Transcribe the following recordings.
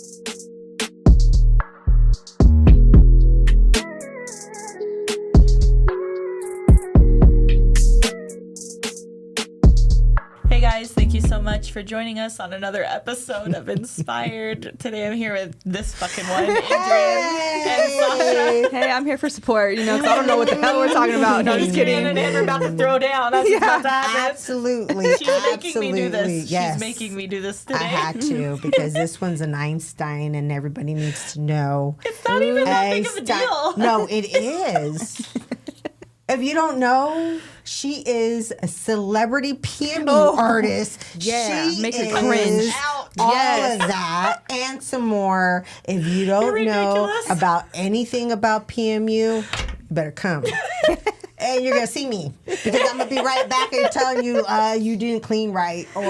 Hey guys, thank you so much for joining us on another episode of Inspired. Today I'm here with this fucking one, Adrienne and Sasha. Hey, I'm here for support, because I don't know what the hell we're talking about. No, just kidding. And we're about to throw down. That's what's about to happen. Absolutely. She's making me do this. Yes. She's making me do this today. I had to, because this one's an Einstein and everybody needs to know. It's not even that big of a deal. No, it is. If you don't know, she is a celebrity PMU artist. Yeah, she make her is cringe. All of that and some more. If you don't know about anything about PMU, you better come. And you're going to see me, because I'm going to be right back and telling you you didn't clean right, or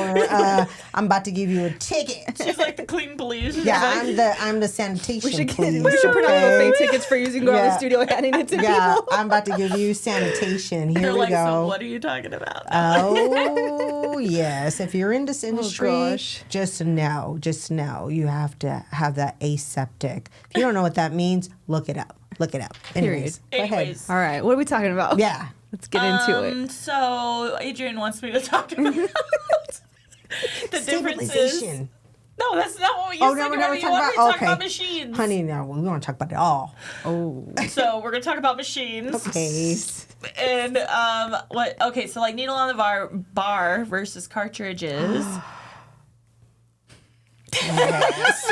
I'm about to give you a ticket. She's like the clean police. Yeah, I'm the sanitation We should police. print out little fake tickets for you. You can go out the studio handing it to people. I'm about to give you sanitation. Here They're we like, go. so what are you talking about? Oh, yes. If you're in this industry, gosh. just know you have to have that aseptic. If you don't know what that means, look it up. Anyways, go ahead. Anyways. All right, what are we talking about? Yeah. Let's get into it. So Adrienne wants me to talk about the differences. Stabilization. No, that's not what you said. No, we're never You talking want me to talk okay. about machines. Honey, no, we want to talk about it all. Oh. So we're gonna talk about machines. Okay. And what? Okay, so like needle on the bar versus cartridges. Yes.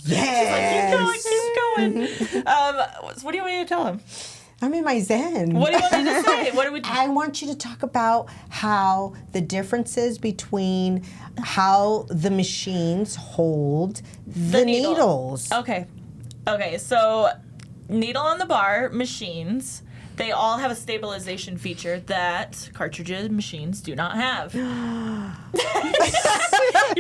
Yes. Keep going. So what do you want me to tell him? I'm in my zen. What do you want me to say? What do we? I want you to talk about how the differences between how the machines hold the needles. Okay. So needle on the bar machines. They all have a stabilization feature that cartridges machines do not have. You're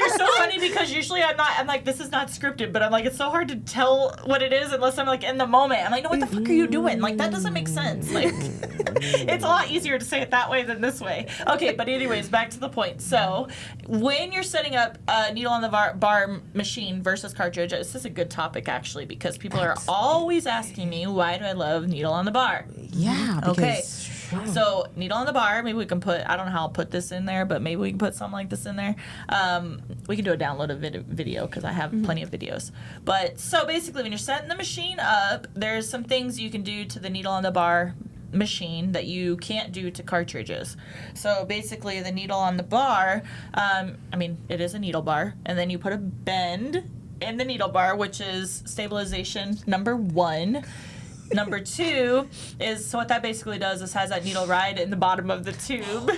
so funny, because usually I'm like, this is not scripted, but I'm like, it's so hard to tell what it is unless I'm like in the moment. I'm like, no, what the fuck are you doing? Like, that doesn't make sense. Like, it's a lot easier to say it that way than this way. Okay, but anyways, back to the point. So when you're setting up a needle on the bar machine versus cartridge, this is a good topic actually, because people are always asking me, why do I love needle on the bar? Yeah. Because, Okay. So needle on the bar, maybe we can put, I don't know how I'll put this in there, but maybe we can put something like this in there. We can do a download of video, because I have plenty of videos. But so basically when you're setting the machine up, there's some things you can do to the needle on the bar machine that you can't do to cartridges. So basically the needle on the bar, it is a needle bar, and then you put a bend in the needle bar, which is stabilization number 1. Number 2 is, so what that basically does is has that needle ride in the bottom of the tube,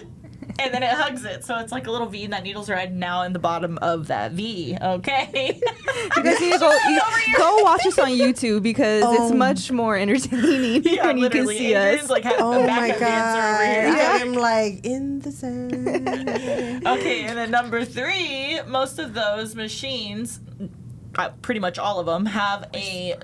and then it hugs it. So it's like a little V, and that needle's riding now in the bottom of that V, okay? You guys need to go watch us on YouTube, because it's much more entertaining when you can see Adrienne's us. like a oh my backup dancer over here. God. I'm like in the zen. Okay, and then number 3, most of those machines, pretty much all of them, have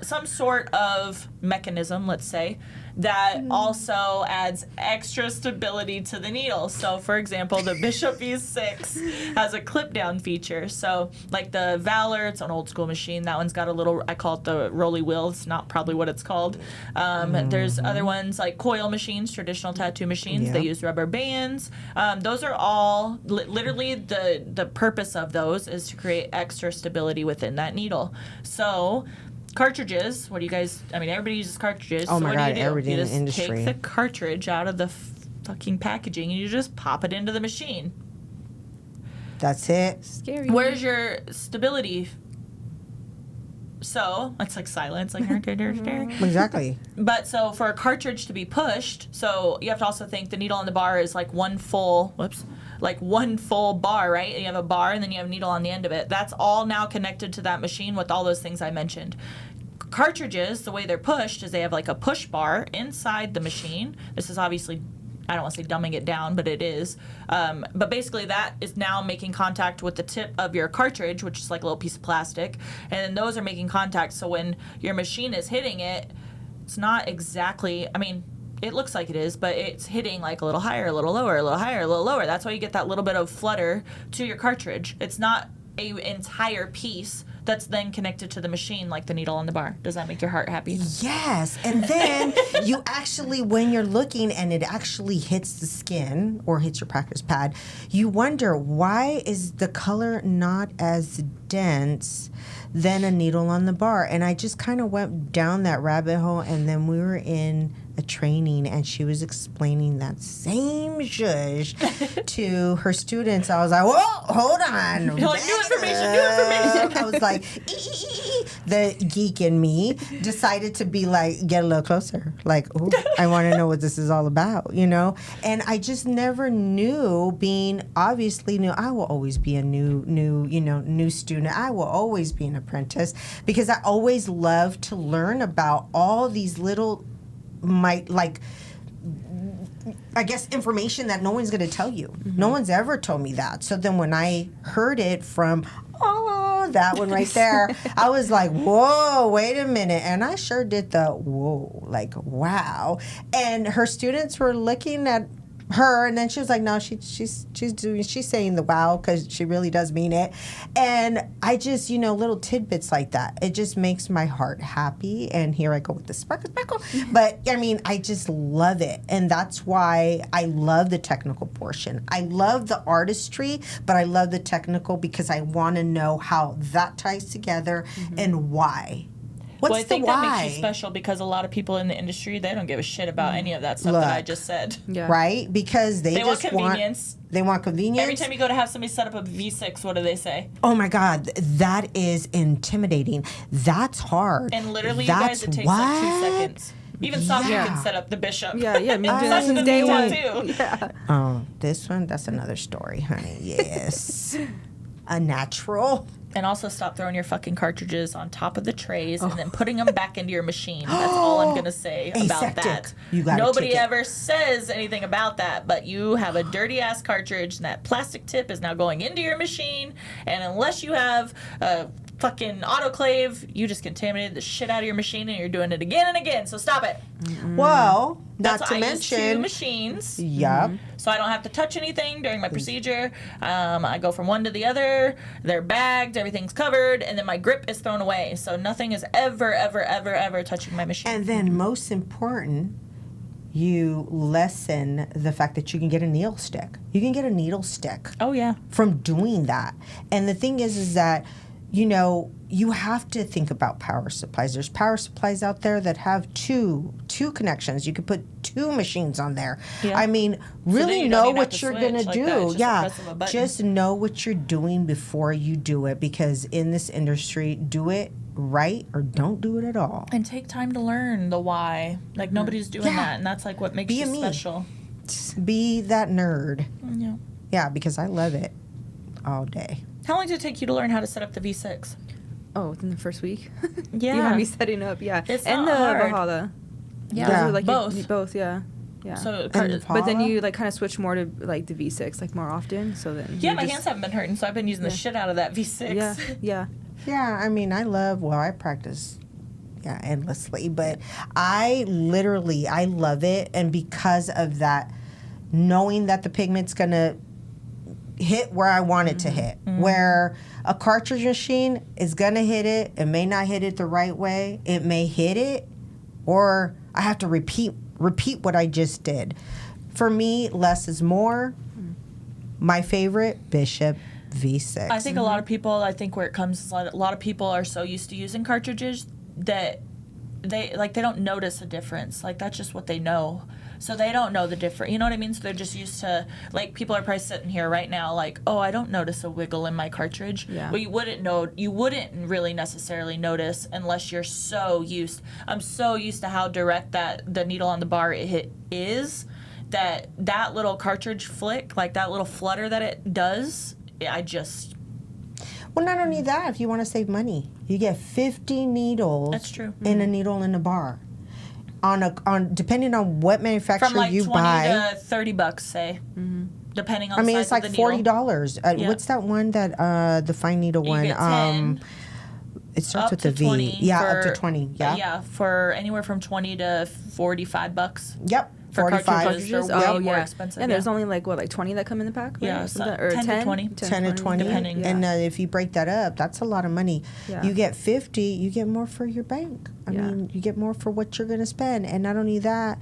some sort of mechanism, let's say, that also adds extra stability to the needle. So, for example, the Bishop V6 has a clip-down feature. So, like the Valor, it's an old-school machine. That one's got a little, I call it the rolly wheel. It's not probably what it's called. There's other ones like coil machines, traditional tattoo machines. Yep. They use rubber bands. Those are all, literally, the purpose of those is to create extra stability within that needle. So, cartridges, what do you guys, everybody uses cartridges. Oh so my what God, do? everybody You in just the industry. take the cartridge out of the fucking packaging and you just pop it into the machine. That's it. Scary. Where's your stability? So, it's like silence, like Exactly. But so for a cartridge to be pushed, so you have to also think the needle on the bar is like one full bar, right? And you have a bar and then you have a needle on the end of it. That's all now connected to that machine with all those things I mentioned. Cartridges, the way they're pushed is they have like a push bar inside the machine. This is obviously, I don't want to say dumbing it down, but it is. But basically that is now making contact with the tip of your cartridge, which is like a little piece of plastic. And then those are making contact. So when your machine is hitting it, it's not exactly, it looks like it is, but it's hitting like a little higher, a little lower, a little higher, a little lower. That's why you get that little bit of flutter to your cartridge. It's not an entire piece that's then connected to the machine, like the needle on the bar. Does that make your heart happy? Yes. And then you actually, when you're looking and it actually hits the skin or hits your practice pad, you wonder, why is the color not as dense than a needle on the bar? And I just kind of went down that rabbit hole, and then we were in a training and she was explaining that same zhuzh to her students. I was like, whoa, hold on. You're like, new information. I was like, ee. The geek in me decided to be like, get a little closer. Like, oh, I want to know what this is all about, you know? And I just never knew, being obviously new, I will always be a new student. I will always be an apprentice, because I always love to learn about all these little, I guess, information that no one's going to tell you. Mm-hmm. No one's ever told me that. So then when I heard it from, that one right there, I was like, whoa, wait a minute. And I sure did the whoa, like, wow. And her students were looking at her, and then she was like, no, she's saying the wow, because she really does mean it. And I just, little tidbits like that, it just makes my heart happy. And here I go with the sparkle. But I mean, I just love it. And that's why I love the technical portion. I love the artistry, but I love the technical, because I want to know how that ties together and why. What's I think the why? that makes you special, because a lot of people in the industry, they don't give a shit about any of that stuff that I just said. Yeah. Right? Because they want just convenience. They want convenience. Every time you go to have somebody set up a V6, what do they say? Oh my God, that is intimidating. That's hard. And literally, you guys, it takes like 2 seconds. Even Sasha can set up the bishop. Yeah, I mean, Sasha does day one. too. Yeah. Oh, this one, that's another story, honey. Yes. A natural. And also stop throwing your fucking cartridges on top of the trays and then putting them back into your machine. That's all I'm going to say about Aseptic. that. You got Nobody ever says anything about that, but you have a dirty ass cartridge, and that plastic tip is now going into your machine. And unless you have a fucking autoclave, you just contaminated the shit out of your machine, and you're doing it again and again. So stop it. Well, That's not to why I use 2 mention. machines. Yep. So I don't have to touch anything during my procedure. I go from one to the other. They're bagged. Everything's covered. And then my grip is thrown away. So nothing is ever, ever, ever, ever touching my machine. And then most important, you lessen the fact that you can get a needle stick. You can get a needle stick Oh, yeah. from doing that. And the thing is that, you have to think about power supplies. There's power supplies out there that have two connections. You could put 2 machines on there. Yeah. I mean, then really you don't know even have what to you're going to switch like that. do. It's just a press of a button. Just know what you're doing before you do it, because in this industry, do it right or don't do it at all. And take time to learn the why. Like, nobody's doing that. And that's, like, what makes you me. special. Be that nerd. Yeah. Yeah, because I love it all day. How long did it take you to learn how to set up the V6? Oh, within the first week. Yeah. You have me setting up, yeah. It's and not the hard. Valhalla. Yeah. Yeah. Like Both. Both, yeah. Yeah. So, And but then Paula? you like kind of switch more to like the V6 like more often. So then yeah, you my just- hands haven't been hurting, so I've been using the shit out of that V6. Yeah, yeah. Yeah, I mean, I practice, endlessly, but I love it. And because of that, knowing that the pigment's going to hit where I want it to hit, where a cartridge machine is going to hit it, it may not hit it the right way, it may hit it, or I have to repeat what I just did. For me, less is more. My favorite, Bishop V6. I think a lot of people, where it comes is a lot of people are so used to using cartridges that they don't notice a difference. Like, that's just what they know. So they don't know the difference. You know what I mean? So they're just used to, like, people are probably sitting here right now like, oh, I don't notice a wiggle in my cartridge. Yeah. Well, you wouldn't really necessarily notice unless you're so used. I'm so used to how direct the needle on the bar is that little cartridge flick, like that little flutter that it does, Well, not only that, if you want to save money, you get 50 needles. That's true. In a needle in a bar. On depending on what manufacturer from like you 20 buy. to $30, say, depending on. I mean, the it's size like of the needle. $40. Yeah. What's that one that the fine needle You one? get 10, it starts up with to a V. 20. Yeah, for, up to 20. Yeah. Yeah, for anywhere from $20 to $45. Yep. For 45. cartridges, they're Oh, way more yeah. expensive. And there's only like, what, like 20 that come in the pack? Right? Yeah, Or so something? Or 10 to 20. 10 to 20. Depending. Yeah. And if you break that up, that's a lot of money. Yeah. You get 50, you get more for your bank. I Yeah. mean, you get more for what you're going to spend. And not only that,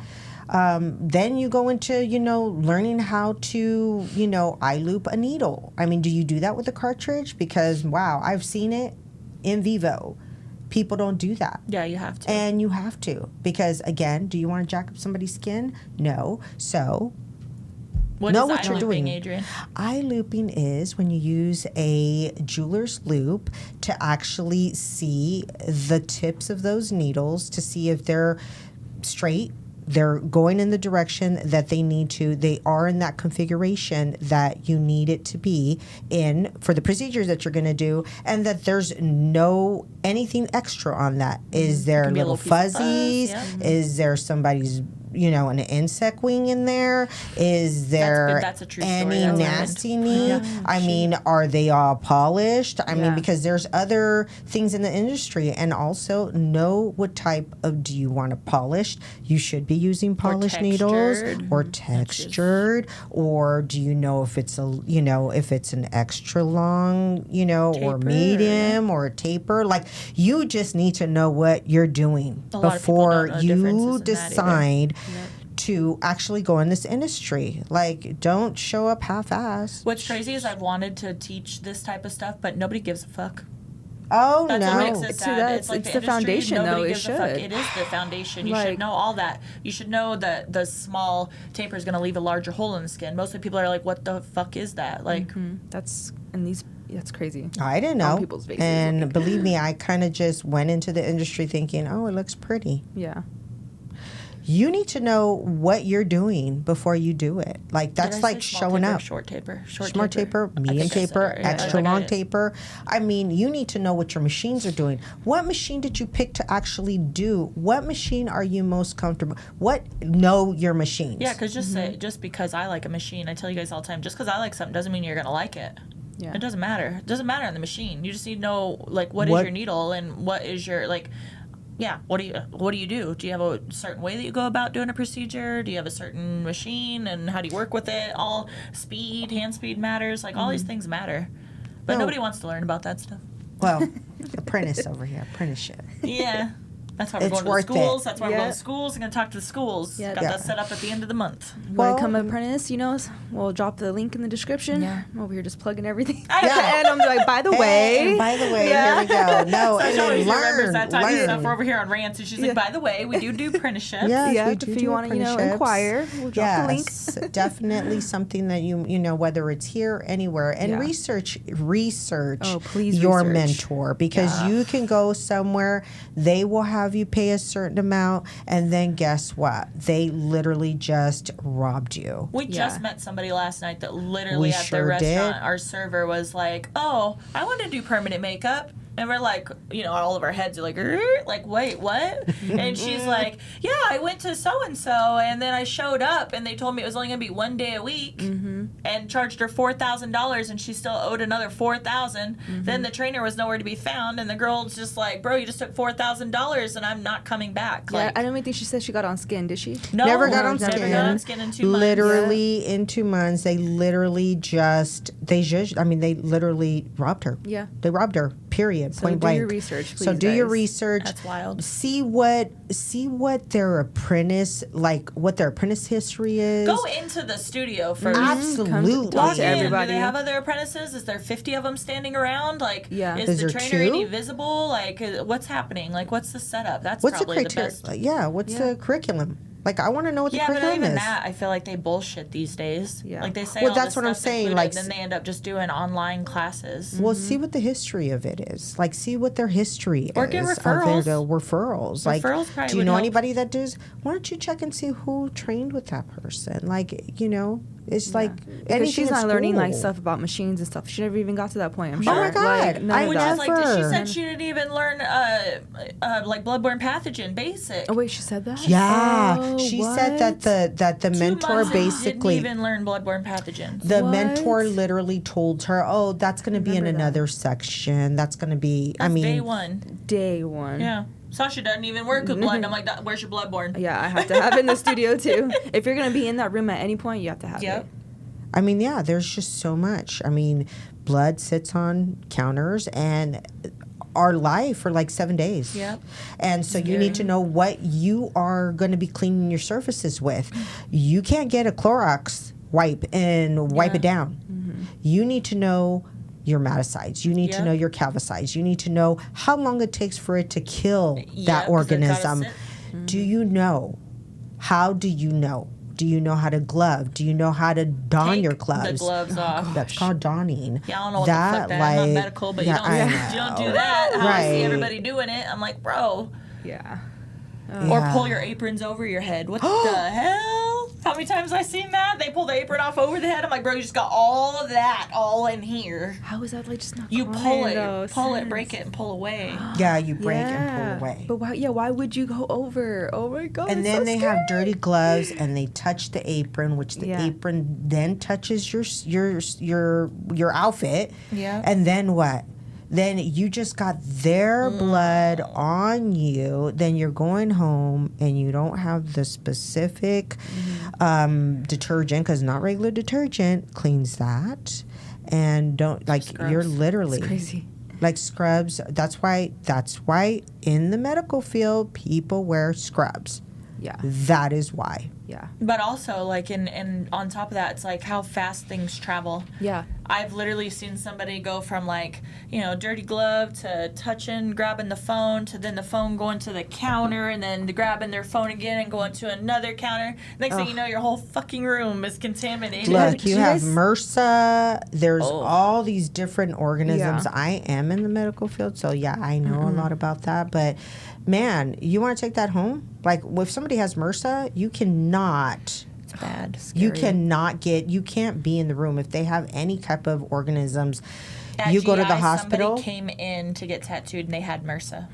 then you go into, learning how to, eye loop a needle. I mean, do you do that with a cartridge? Because, wow, I've seen it in vivo. People don't do that. Yeah, you have to. And you have to. Because, again, do you want to jack up somebody's skin? No. So What know is what eye you're looping, doing. Adrienne? Eye looping is when you use a jeweler's loop to actually see the tips of those needles to see if they're straight, they're going in the direction that they need to, they are in that configuration that you need it to be in for the procedures that you're going to do, and that there's no anything extra on that. Is there could be a little little piece of fuzz, fuzzies? yeah. Is there somebody's an insect wing in there? Is there That's a true story. any That's nasty happened. knee? Yeah. I mean, are they all polished? I mean, Yeah. because there's other things in the industry, and also know what type of, do you want it polished? You should be using polished needles textured. or textured, or do you know if it's if it's an extra long, or Taper, medium or a taper? Like, you just need to know what you're doing A lot of people before don't know differences you in that either. decide to actually go in this industry. Like, don't show up half-assed. What's crazy is I've wanted to teach this type of stuff, but nobody gives a fuck. Oh, That's what makes no. it See, sad. that's- It's like it's the the industry, foundation, though. nobody It gives a fuck. should. It is the foundation. You Like- should know all that. You should know that the small taper is going to leave a larger hole in the skin. Most of the people are like, what the fuck is that? Like, That's crazy. I didn't On know. people's faces. And believe me, I kind of just went into the industry thinking, oh, it looks pretty. Yeah. You need to know what you're doing before you do it. Like, did I that's say like small showing taper, up. Short taper. Smart taper, I medium think I said taper, it right. Yeah, I extra think I long did. taper. I mean, you need to know what your machines are doing. What machine did you pick to actually do? What machine are you most comfortable? Know your machines. Yeah, because just because I like a machine, I tell you guys all the time, just because I like something doesn't mean you're going to like it. Yeah. It doesn't matter. It doesn't matter on the machine. You just need to know, like, what is your needle and what is your, like, yeah, what do you do? Do you have a certain way that you go about doing a procedure? Do you have a certain machine, and how do you work with it? All speed, hand speed matters. Like, all these things matter. But No. nobody wants to learn about that stuff. Well, apprentice over here, apprenticeship. Yeah. That's why we're It's going to the worth schools. it. That's why we're Yeah. going to schools. I'm going to talk to the schools. Yeah. Got Yeah. that set up at the end of the month. You Well, want to become an apprentice? We'll drop the link in the description. Yeah. I'm over here just plugging everything. Yeah. And I'm like, by the way. And by the way, Yeah. here we go. No, So and she always then remembers that time and stuff. We're learn. over here on rants, and she's like, by the way, we do apprenticeships. Yes, Yeah, we if do you do want to, apprenticeships. inquire, we'll drop the link. Yes, definitely something that you whether it's here or anywhere, and Yeah. research Oh, please your research. mentor, because you can go somewhere, they will have you pay a certain amount, and then guess what? They literally just robbed you. We Yeah. just met somebody last night that literally We at sure the restaurant, did. our server was like, "Oh, I want to do permanent makeup." And we're like, all of our heads are like, like, wait, what? And she's like, yeah, I went to so-and-so, and then I showed up, and they told me it was only going to be 1 day a week, and charged her $4,000, and she still owed another $4,000. Then the trainer was nowhere to be found, and the girl's just like, bro, you just took $4,000, and I'm not coming back. Yeah, Like, I don't even think she said she got on skin, did she? no, Never got on never skin. got on skin in 2 months. Literally in 2 months, they literally they literally robbed her. Yeah. They robbed her. Period. So Point do your blank. research, So please, do your guys. research. That's wild. See what their apprentice history is. Go into the studio first. Absolutely. Talk to In. everybody. Do they have other apprentices? Is there 50 of them standing around? Like, Yeah. is Is the there trainer 2? any visible? Like, what's happening? Like, what's the setup? That's What's the probably the criteria? best. Yeah. What's the curriculum? Like, I want to know what Yeah, the but not curriculum even is. that. I feel like they bullshit these days. Yeah. Like, they say Well, all that's this what I'm stuff's saying, included, like, then they end up just doing online classes. Well, see what the history of it is. Like, see what their history Or is. get of referrals. their referrals. Like, Referrals probably do you would know help. anybody that does? Why don't you check and see who trained with that person? Like, it's like Because anything she's in not learning like school. stuff about machines and stuff. She never even got to that point. I'm Oh sure. my God. Like, none I of Which that. is like, she Never. said she didn't even learn, like, bloodborne pathogen basic. Oh wait, she said that. Yeah, Oh, she what? said that the 2 mentor months basically didn't even learn bloodborne pathogens. the What? mentor literally told her, "Oh, that's going to be in Remember that. another section. That's going to be." That's I mean, day one. Day one. Yeah. Sasha doesn't even work with blood. I'm like, where's your bloodborne? Yeah, I have to have it in the studio too. If you're gonna be in that room at any point, you have to have it. I mean, yeah, there's just so much. I mean, blood sits on counters and are live for like 7 days. Yep. And so you need to know what you are going to be cleaning your surfaces with. You can't get a Clorox wipe and wipe it down. You need to know your maticides. You need to know your calvicides. You need to know how long it takes for it to kill that organism. Do you know? How do you know? Do you know how to glove? Do you know how to don your gloves? The gloves off. That's called donning. Yeah, I don't know what the fuck that. I'm not medical, but you don't do that. I see everybody doing it. I'm like, bro. Yeah. Or pull your aprons over your head. What the hell? How many times have I seen that? They pull the apron off over the head. I'm like, bro, you just got all of that all in here. How is that like just not? You pull it, break it, and pull away. Yeah, you break and pull away. But why would you go over? Oh my god! And then they have dirty gloves, and they touch the apron, which the apron then touches your outfit. Yeah. And then what? Then you just got their blood on you. Then you're going home and you don't have the specific detergent, because not regular detergent cleans that. And don't Scrubs. you're literally It's crazy. like scrubs. That's why in the medical field people wear scrubs. Yeah. That is why. Yeah. But also, like, and on top of that, it's like how fast things travel. Yeah. I've literally seen somebody go from, like, dirty glove to touching, grabbing the phone, to then the phone going to the counter, and then grabbing their phone again and going to another counter. Next thing you know, your whole fucking room is contaminated. Look, you have MRSA. There's all these different organisms. Yeah. I am in the medical field, so yeah, I know a lot about that. But man, you want to take that home? Like, if somebody has MRSA, you cannot. It's bad. You can't be in the room if they have any type of organisms. You go to the hospital. Somebody came in to get tattooed and they had MRSA.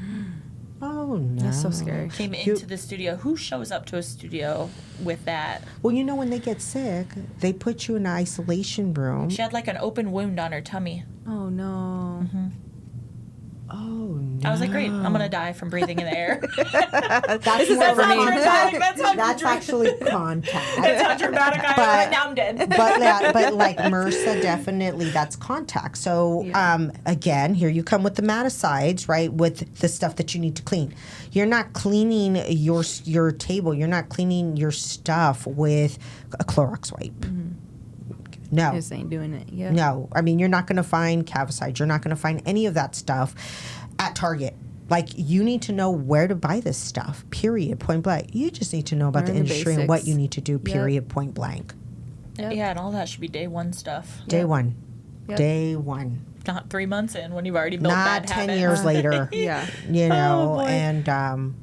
Oh no, That's so scary. Came into the studio. Who shows up to a studio with that? Well, when they get sick, they put you in an isolation room. She had like an open wound on her tummy. Oh no. Oh no. I was like, great, I'm gonna die from breathing in the air. That's more That's for how me. dramatic. That's actually contact. That's how dramatic I am. Right now I'm dead. but like MRSA, definitely that's contact. So again, here you come with the maticides, right? With the stuff that you need to clean. You're not cleaning your table. You're not cleaning your stuff with a Clorox wipe. No. Just ain't doing it. Yeah. No. I mean, you're not going to find calvicides. You're not going to find any of that stuff at Target. Like, you need to know where to buy this stuff, period, point blank. You just need to know about the industry and what you need to do, period, point blank. Yep. Yeah, and all that should be day one stuff. Day one. Yep. Day one. Not 3 months in when you've already built Not bad 10 habits. years later. Yeah. Oh, boy. And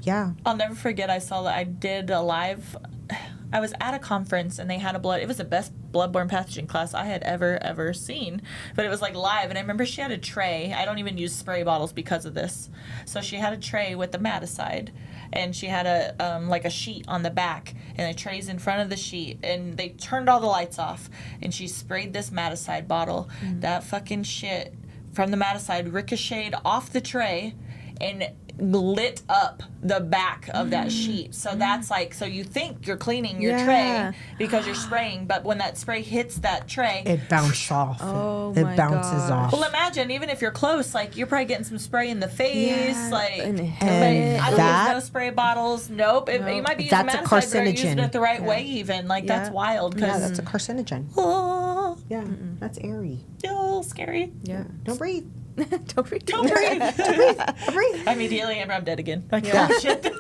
yeah. I'll never forget, I did a live, I was at a conference and they had it was the best bloodborne pathogen class I had ever seen. But it was like live, and I remember she had a tray. I don't even use spray bottles because of this. So she had a tray with the maticide, and she had a sheet on the back, and the tray's in front of the sheet, and they turned all the lights off, and she sprayed this maticide bottle. That fucking shit from the maticide ricocheted off the tray and lit up the back of that sheet. So that's like, so you think you're cleaning your tray because you're spraying, but when that spray hits that tray, It bounces off. Oh, it my bounces gosh. off. well, imagine even if you're close, like you're probably getting some spray in the face, Yeah, like. and But head. I don't that- use no spray bottles. Nope. You might be using That's a maticide, but are you using carcinogen. it the right way? Even like that's wild. Yeah, Cause that's a carcinogen. oh, Yeah, that's airy. oh, scary. Yeah. Don't breathe. Don't breathe. Don't breathe. Don't breathe. Immediately, I'm dead again. Like, Yeah. oh, shit.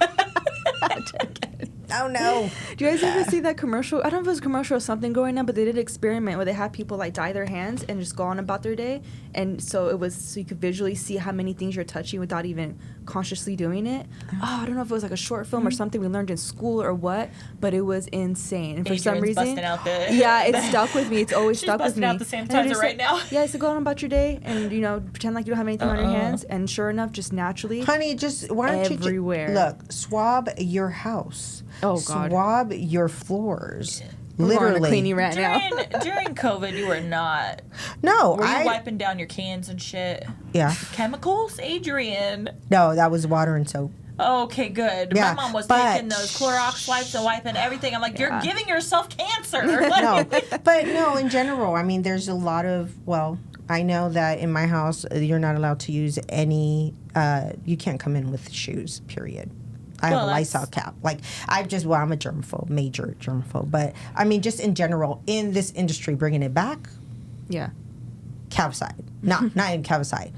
Oh no. Do you guys ever see that commercial? I don't know if it was a commercial or something going on, but they did an experiment where they had people like dye their hands and just go on about their day. And so it was so you could visually see how many things you're touching without even consciously doing it. Oh, I don't know if it was like a short film or something we learned in school or what, but it was insane. And for some Adrienne's reason, busting out the- yeah, it's stuck with me. It's always She's stuck with busting me. out the And sanitizer just right now. Yeah, so go on about your day and pretend like you don't have anything on your hands. And sure enough, just naturally, Honey, just why don't you Everywhere. look, swab your house. Oh, God. Swab your floors. We're on a Literally. cleaning right now. During COVID, you were not. No, Were you wiping down your cans and shit? yeah. Chemicals, Adrienne. No, that was water and soap. Okay, good. Yeah, My mom was but- taking those Clorox wipes and wiping everything. I'm like, you're giving yourself cancer. No, but no, in general, I mean, there's a lot of, well, I know that in my house, you're not allowed to use any, you can't come in with shoes, period. I have Well, a that's- Lysol cap. Like, I'm a germaphobe, major germaphobe. But, I mean, just in general, in this industry, bringing it back, Yeah. calcicide. Not in calcicide.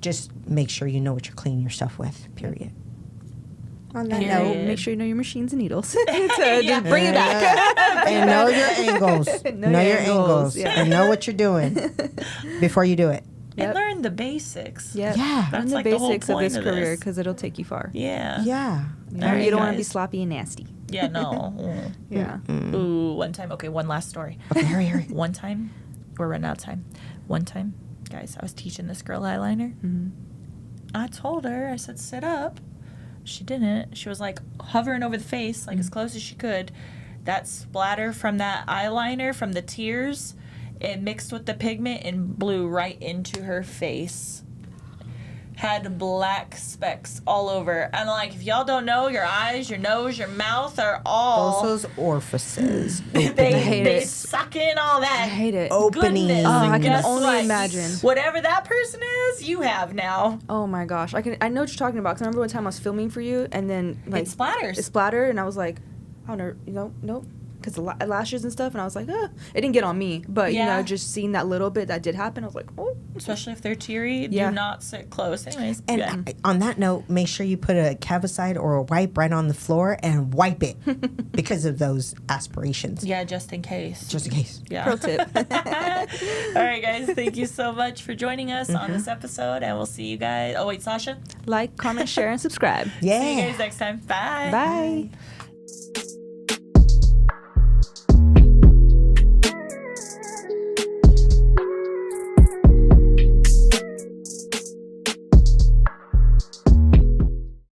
Just make sure you know what you're cleaning your stuff with, period. On that Period. note, Make sure you know your machines and needles. to Yeah. just bring it back. and know your angles. know your angles. yeah. And know what you're doing before you do it. And Yep. learn the basics. Yep. Yeah. That's Learn the like the whole basics of point this of career this. because it'll take you far. Yeah. Yeah. You All right, don't want to be guys. sloppy and nasty. Yeah, no. Mm. Yeah. Ooh, one time. Okay, one last story. Okay, hurry. One time, we're running out of time. One time, guys, I was teaching this girl eyeliner. Mm-hmm. I told her, I said, sit up. She didn't. She was like hovering over the face, like as close as she could. That splatter from that eyeliner, from the tears, it mixed with the pigment and blew right into her face. Had black specks all over. And like, if y'all don't know, your eyes, your nose, your mouth are all... Those orifices. they hate they it. suck in all that. I hate it. Opening. Goodness, Oh, and I can guess only what? imagine. Whatever that person is, you have now. Oh my gosh. I know what you're talking about. 'Cause I remember one time I was filming for you and then like It splatters. it splattered and I was like, oh no, nope. Because the lashes and stuff, and I was like, it didn't get on me, but Yeah. just seeing that little bit that did happen, I was like, oh, Especially if they're teary, Yeah. do not sit close. Anyways, And yeah. on that note, make sure you put a calcicide or a wipe right on the floor and wipe it because of those aspirations. Yeah, just in case. Just in case. Yeah. pro tip. All right, guys. Thank you so much for joining us on this episode, and we'll see you guys. Oh wait, Sasha. Like, comment, share, and subscribe. Yeah. See you guys next time. Bye. Bye.